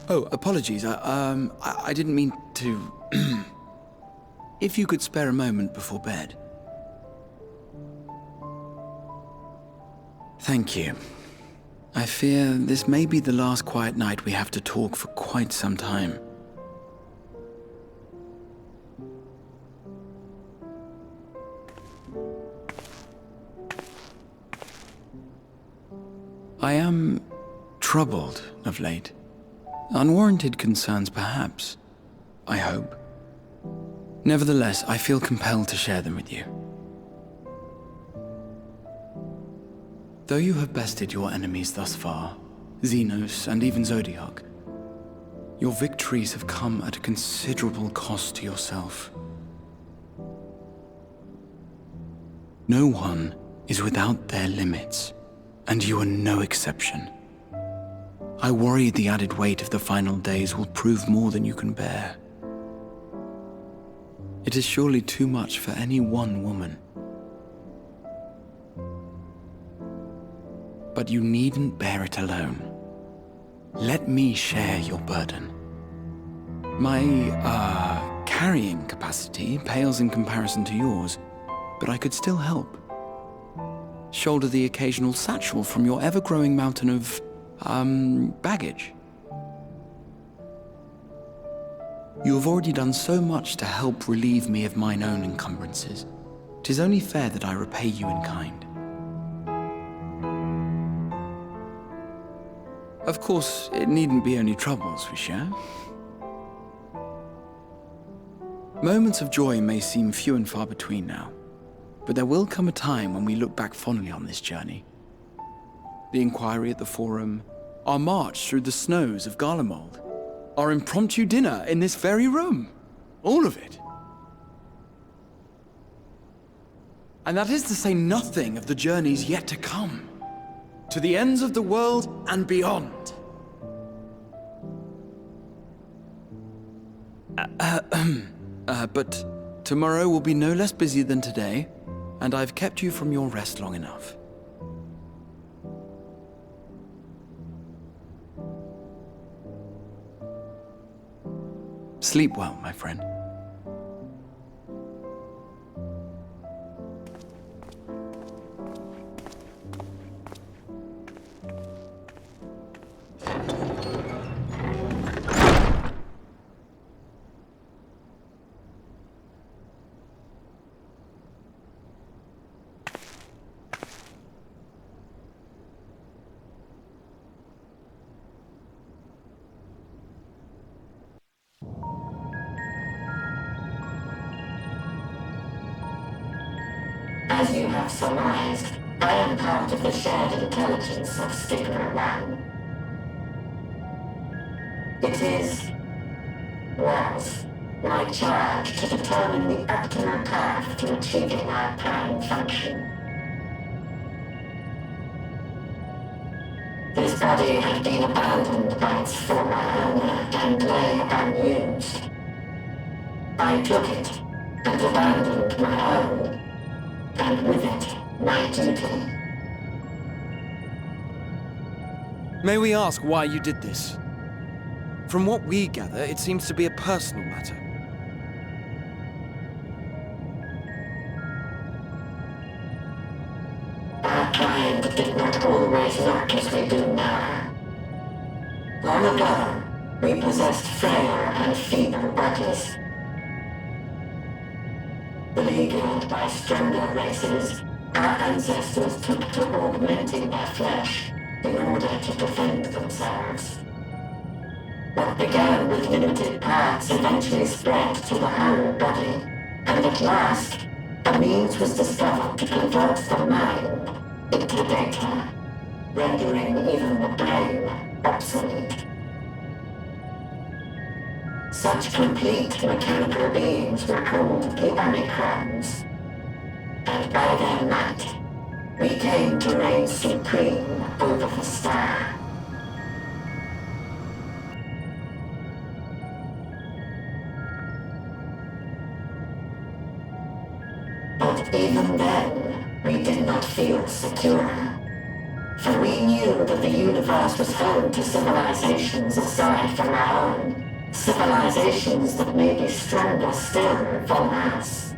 Oh, apologies. I didn't mean to... If you could spare a moment before bed. Thank you. I fear this may be the last quiet night we have to talk for quite some time. I am troubled of late. Unwarranted concerns, perhaps. I hope. Nevertheless, I feel compelled to share them with you. Though you have bested your enemies thus far, Xenos and even Zodiac, your victories have come at a considerable cost to yourself. No one is without their limits, and you are no exception. I worry the added weight of the final days will prove more than you can bear. It is surely too much for any one woman. But you needn't bear it alone. Let me share your burden. My, carrying capacity pales in comparison to yours, but I could still help. Shoulder the occasional satchel from your ever-growing mountain of, baggage. You have already done so much to help relieve me of mine own encumbrances. 'Tis only fair that I repay you in kind. Of course, it needn't be only troubles we share. Moments of joy may seem few and far between now, but there will come a time when we look back fondly on this journey. The inquiry at the Forum, our march through the snows of Garlemald, our impromptu dinner in this very room. All of it. And that is to say nothing of the journeys yet to come. To the ends of the world and beyond. But tomorrow will be no less busy than today, and I've kept you from your rest long enough. Sleep well, my friend. As you have surmised, I am part of the shared intelligence of Stigma 1. Was, my charge to determine the optimal path to achieving our prime function. This body had been abandoned by its former owner and lay unused. I took it and abandoned my own. And with it, my duty. May we ask why you did this? From what we gather, it seems to be a personal matter. Our kind did not always look as we do now. Long ago, we possessed frail and feeble bodies. Beleaguered by stronger races, our ancestors took to augmenting their flesh in order to defend themselves. What began with limited parts eventually spread to the whole body, and at last, a means was discovered to convert the mind into data, rendering even the brain obsolete. Such complete mechanical beings were called the Omicrons, and by their might, we came to reign supreme over the star. But even then, we did not feel secure. For we knew that the universe was home to civilizations aside from our own. Civilizations that may be stronger still than us.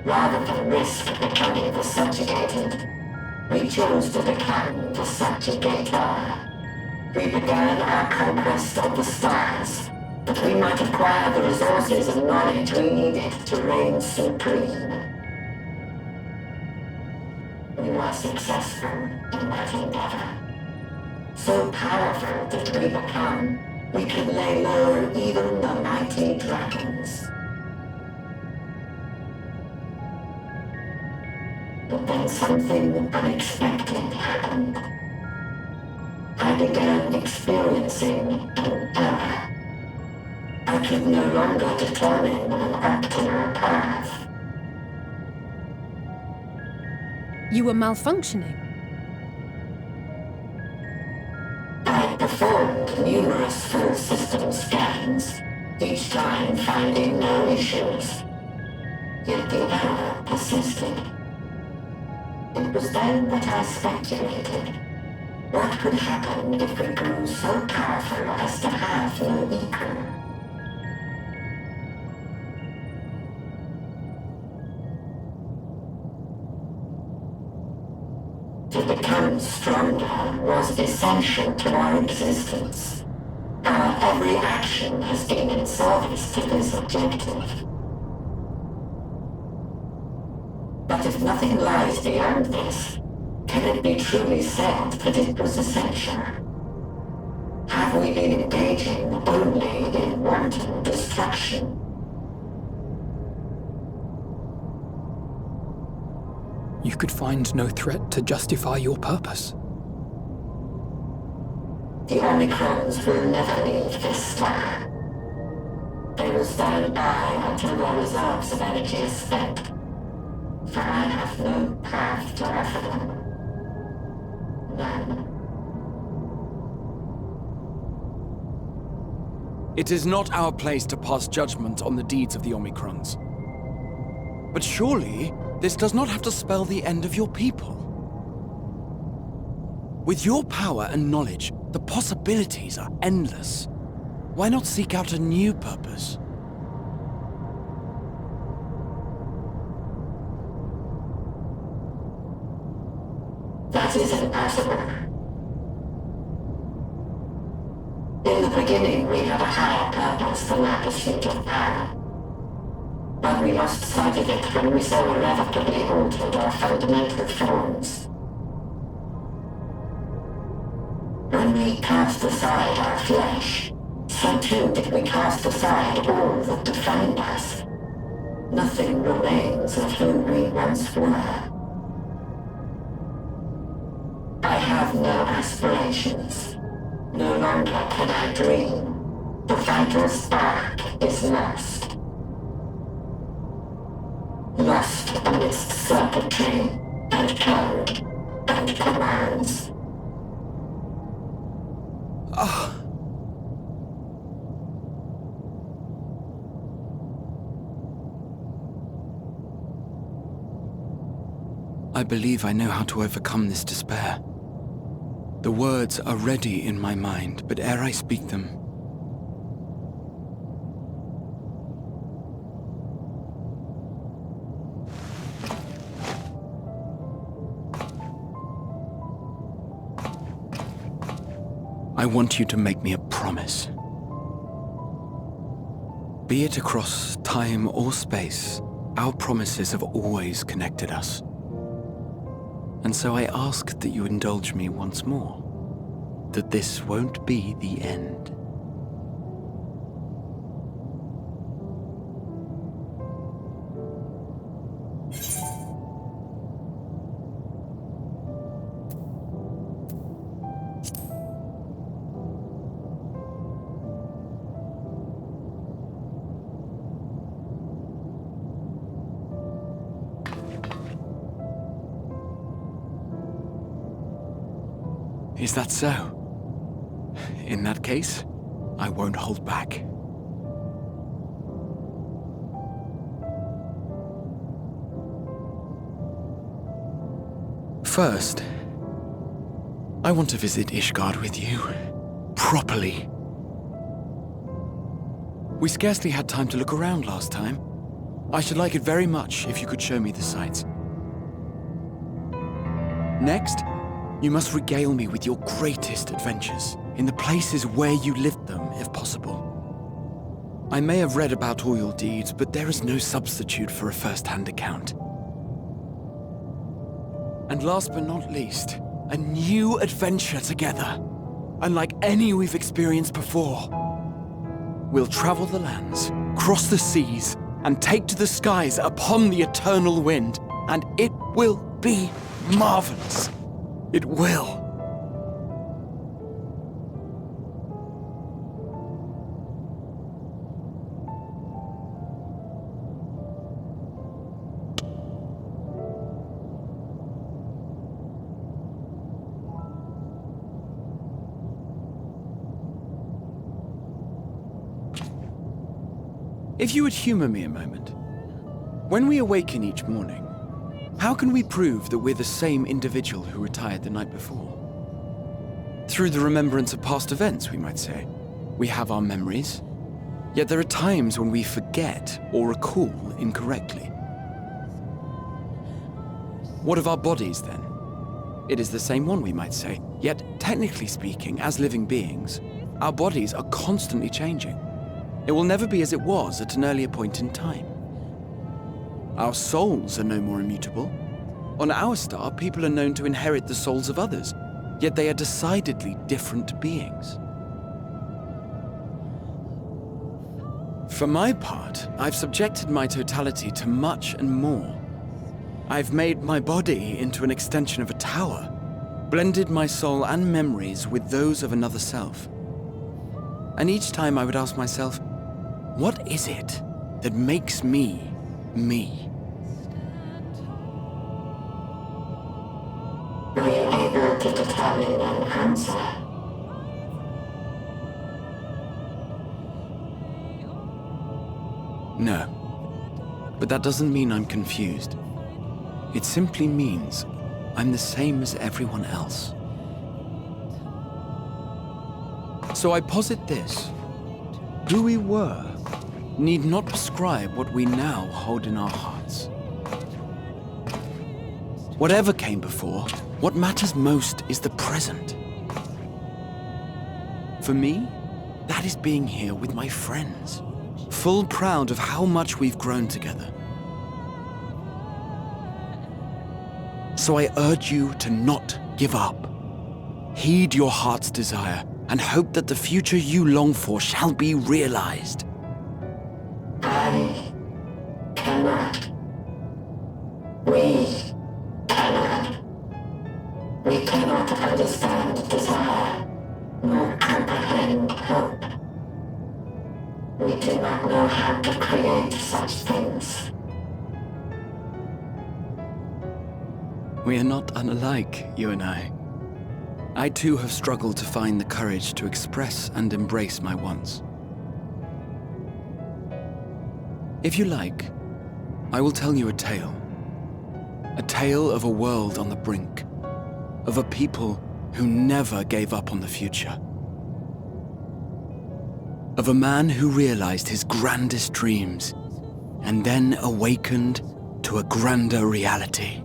Rather than risk becoming the subjugated, we chose to become the subjugator. We began our conquest of the stars, that we might acquire the resources and knowledge we needed to reign supreme. We were successful in that endeavor. So powerful did we become, we could lay low even the mighty dragons. But then something unexpected happened. I began experiencing an error. I could no longer determine an optimal path. You were malfunctioning. I performed numerous full system scans, each time finding no issues. Yet the error persisted. It was then that I speculated. What could happen if we grew so powerful as to have no equal? To become stronger was essential to our existence. Our every action has been in service to this objective. But if nothing lies beyond this, can it be truly said that it was essential? Have we been engaging only in wanton destruction? You could find no threat to justify your purpose. The Omicrons will never leave this star. They will stand by until their reserves of energy is spent, for I have no path to offer them. None. It is not our place to pass judgment on the deeds of the Omicrons. But surely, this does not have to spell the end of your people. With your power and knowledge, the possibilities are endless. Why not seek out a new purpose? That is impossible. In the beginning, we had a higher purpose than our pursuit of power. But we lost sight of it when we so irrevocably altered our fundamental forms. When we cast aside our flesh, so too did we cast aside all that defined us. Nothing remains of who we once were. I have no aspirations. No longer can I dream. The vital spark is lost. Lost amidst circuitry and code and commands. I believe I know how to overcome this despair. The words are ready in my mind, but ere I speak them, I want you to make me a promise. Be it across time or space, our promises have always connected us. And so I ask that you indulge me once more, that this won't be the end. Is that so? In that case, I won't hold back. first, I want to visit Ishgard with you. Properly. We scarcely had time to look around last time. I should like it very much if you could show me the sights. Next, you must regale me with your greatest adventures, in the places where you lived them, if possible. I may have read about all your deeds, but there is no substitute for a first-hand account. And last but not least, a new adventure together, unlike any we've experienced before. We'll travel the lands, cross the seas, and take to the skies upon the eternal wind, and it will be marvelous. It will. If you would humor me a moment, when we awaken each morning, how can we prove that we're the same individual who retired the night before? Through the remembrance of past events, we might say. We have our memories, yet there are times when we forget or recall incorrectly. What of our bodies, then? It is the same one, we might say, yet technically speaking, as living beings, our bodies are constantly changing. It will never be as it was at an earlier point in time. Our souls are no more immutable. On our star, people are known to inherit the souls of others, yet they are decidedly different beings. For my part, I've subjected my totality to much and more. I've made my body into an extension of a tower, blended my soul and memories with those of another self. And each time I would ask myself, what is it that makes me, me? Were you able to determine an answer? No. But that doesn't mean I'm confused. It simply means I'm the same as everyone else. So I posit this. Who we were need not prescribe what we now hold in our hearts. Whatever came before, what matters most is the present. For me, that is being here with my friends, full proud of how much we've grown together. So I urge you to not give up. Heed your heart's desire and hope that the future you long for shall be realized. I cannot. We cannot. We cannot understand desire, nor comprehend hope. We do not know how to create such things. We are not unlike, you and I. I too have struggled to find the courage to express and embrace my wants. If you like, I will tell you a tale. A tale of a world on the brink, of a people who never gave up on the future. Of a man who realized his grandest dreams and then awakened to a grander reality.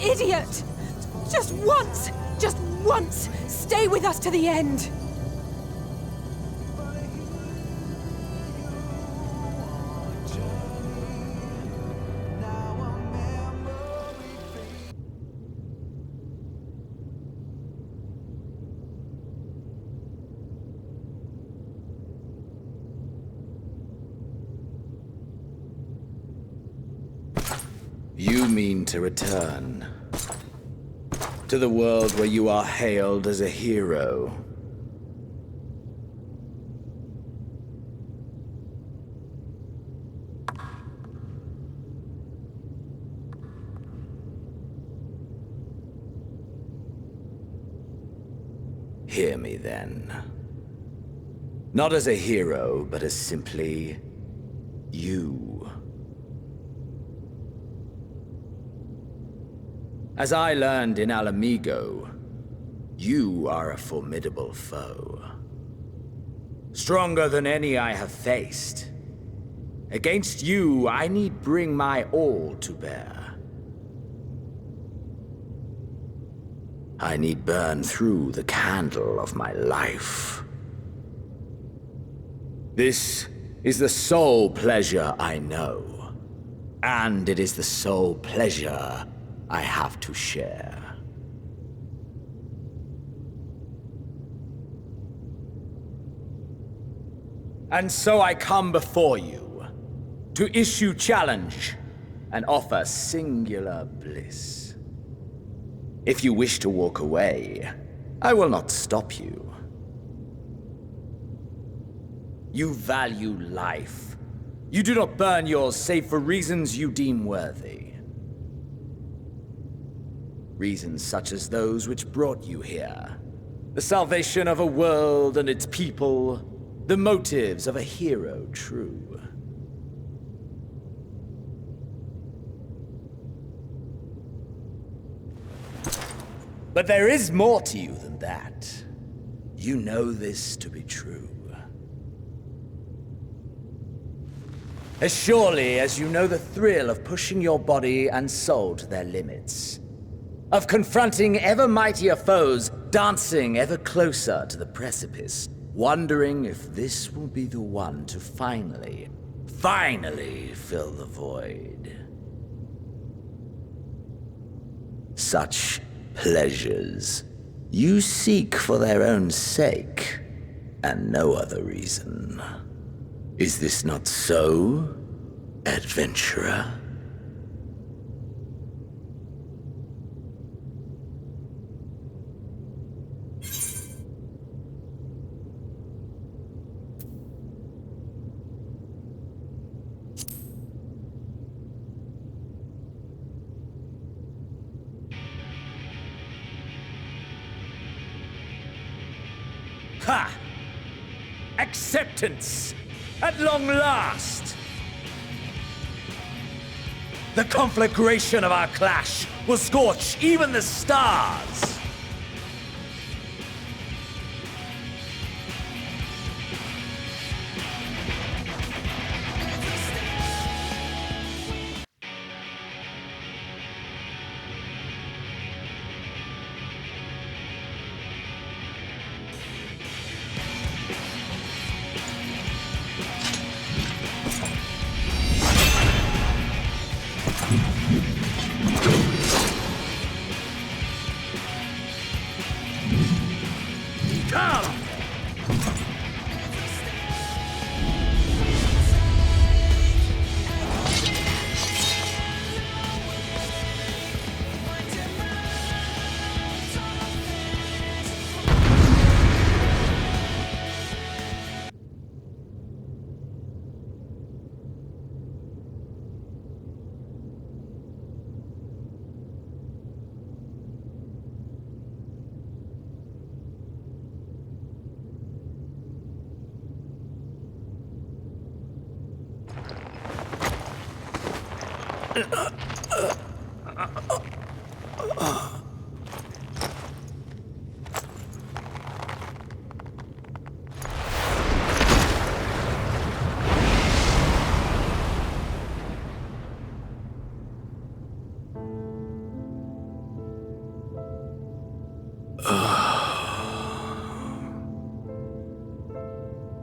idiot! Just once, stay with us to the end! You mean to return to the world where you are hailed as a hero. Hear me then. Not as a hero, but as simply you. As I learned in Alamigo, you are a formidable foe. Stronger than any I have faced. Against you, I need bring my all to bear. I need burn through the candle of my life. This is the sole pleasure I know, and it is the sole pleasure I have to share. And so I come before you to issue challenge and offer singular bliss. If you wish to walk away, I will not stop you. You value life. You do not burn yours save for reasons you deem worthy. Reasons such as those which brought you here. The salvation of a world and its people. The motives of a hero true. But there is more to you than that. You know this to be true. As surely as you know the thrill of pushing your body and soul to their limits. Of confronting ever mightier foes, dancing ever closer to the precipice, wondering if this will be the one to finally fill the void. Such pleasures you seek for their own sake, and no other reason. Is this not so, adventurer? Ha! Acceptance! At long last! The conflagration of our clash will scorch even the stars! Come!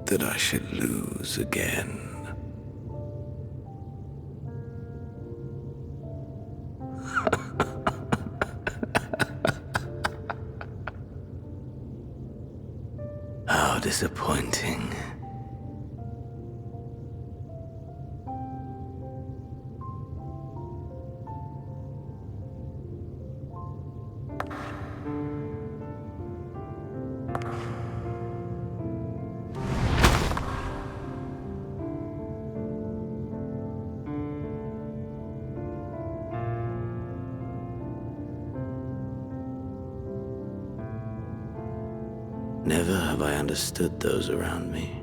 that I should lose again. How disappointing. Never have I understood those around me,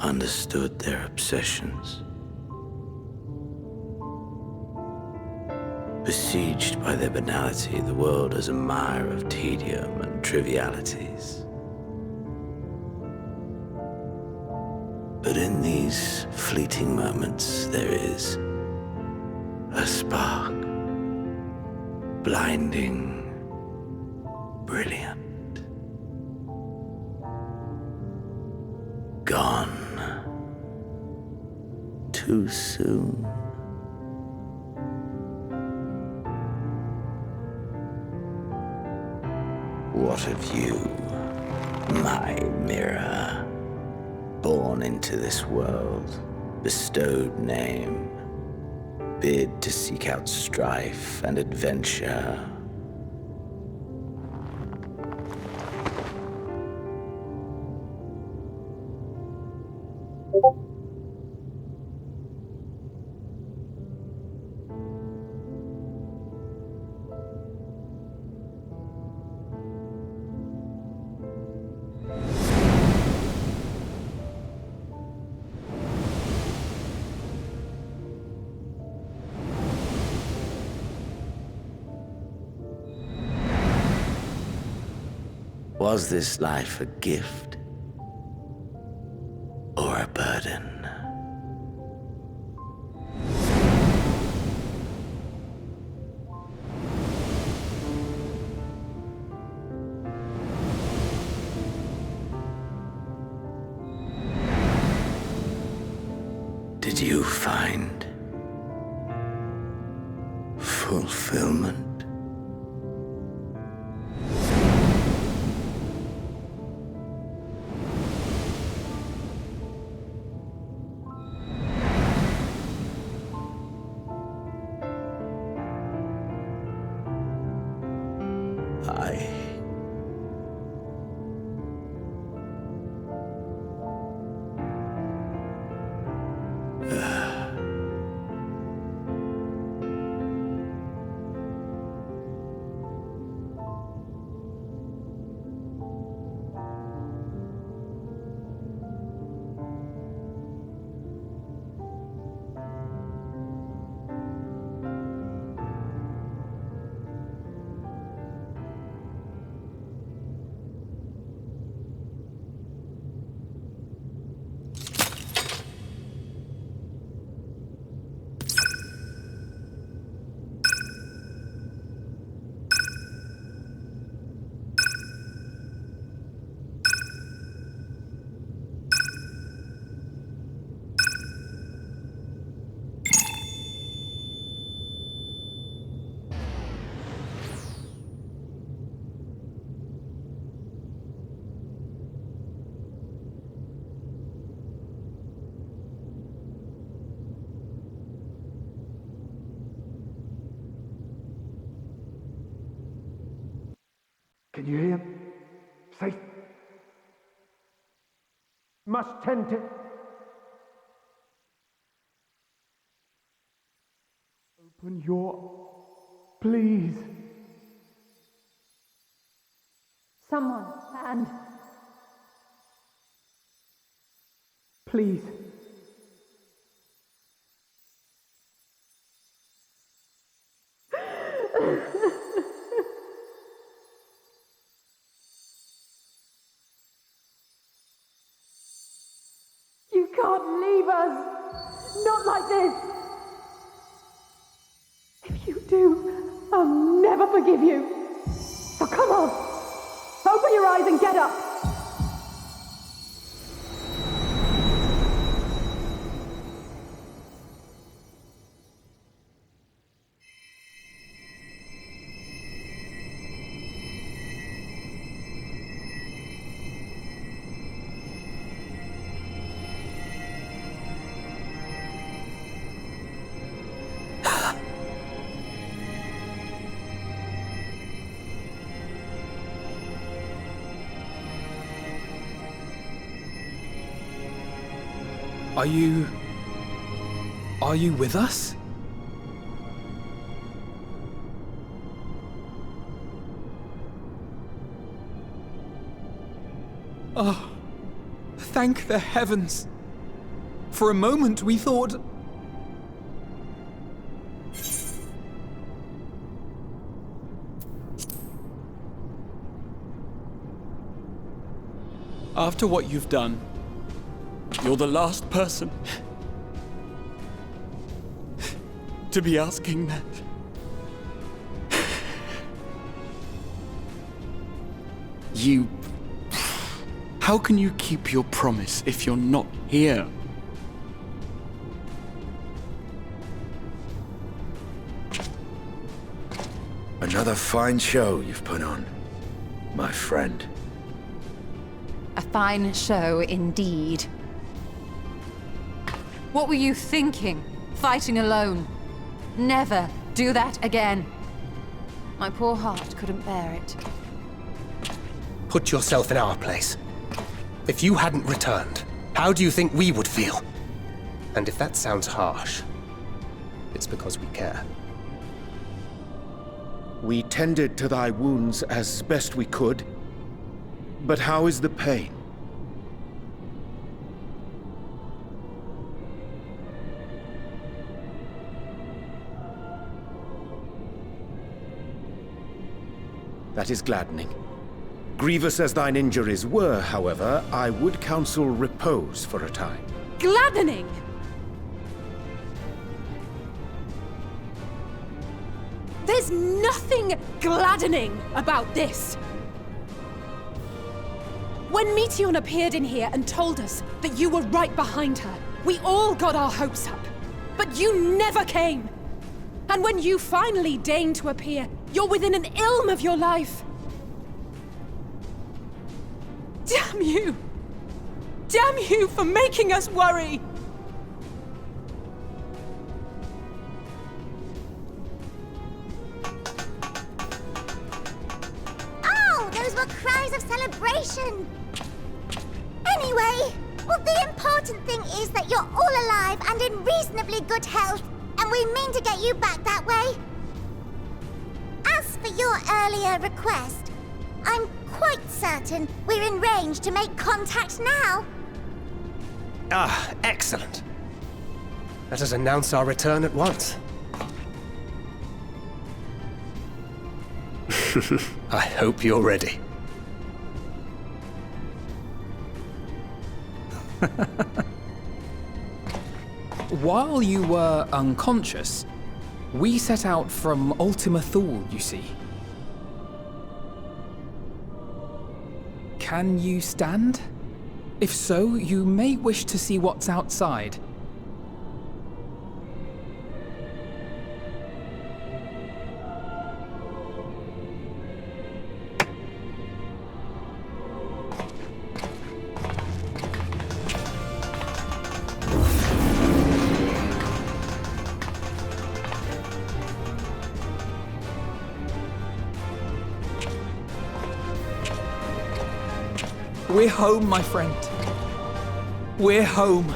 understood their obsessions. Besieged by their banality, the world is a mire of tedium and trivialities. But in these fleeting moments, there is a spark, blinding, brilliant. Gone too soon. What of you, my mirror? Born into this world, bestowed name, bid to seek out strife and adventure. Was this life a gift or a burden? Did you find fulfillment? Can you hear? Safe. Must tend to. Open your. Please. Someone, and Please. you can't leave us. Not like this. If you do, I'll never forgive you. So come on. Open your eyes and get up. Are you with us? Oh, thank the heavens. For a moment we thought... After what you've done, you're the last person to be asking that. You... How can you keep your promise if you're not here? Another fine show you've put on, my friend. A fine show indeed. What were you thinking? Fighting alone? Never do that again. My poor heart couldn't bear it. Put yourself in our place. If you hadn't returned, how do you think we would feel? And if that sounds harsh, it's because we care. We tended to thy wounds as best we could, but how is the pain? That is gladdening. Grievous as thine injuries were, however, I would counsel repose for a time. Gladdening! There's nothing gladdening about this! When Meteion appeared in here and told us that you were right behind her, we all got our hopes up. But you never came! And when you finally deign to appear, you're within an ilm of your life! Damn you! Damn you for making us worry! Oh, those were cries of celebration! Anyway, well, the important thing is that you're all alive and in reasonably good health, and we mean to get you back that way. As for your earlier request, I'm quite certain we're in range to make contact now. Ah, excellent. Let us announce our return at once. I hope you're ready. While you were unconscious, we set out from Ultima Thule, you see. Can you stand? If so, you may wish to see what's outside. We're home, my friend. We're home.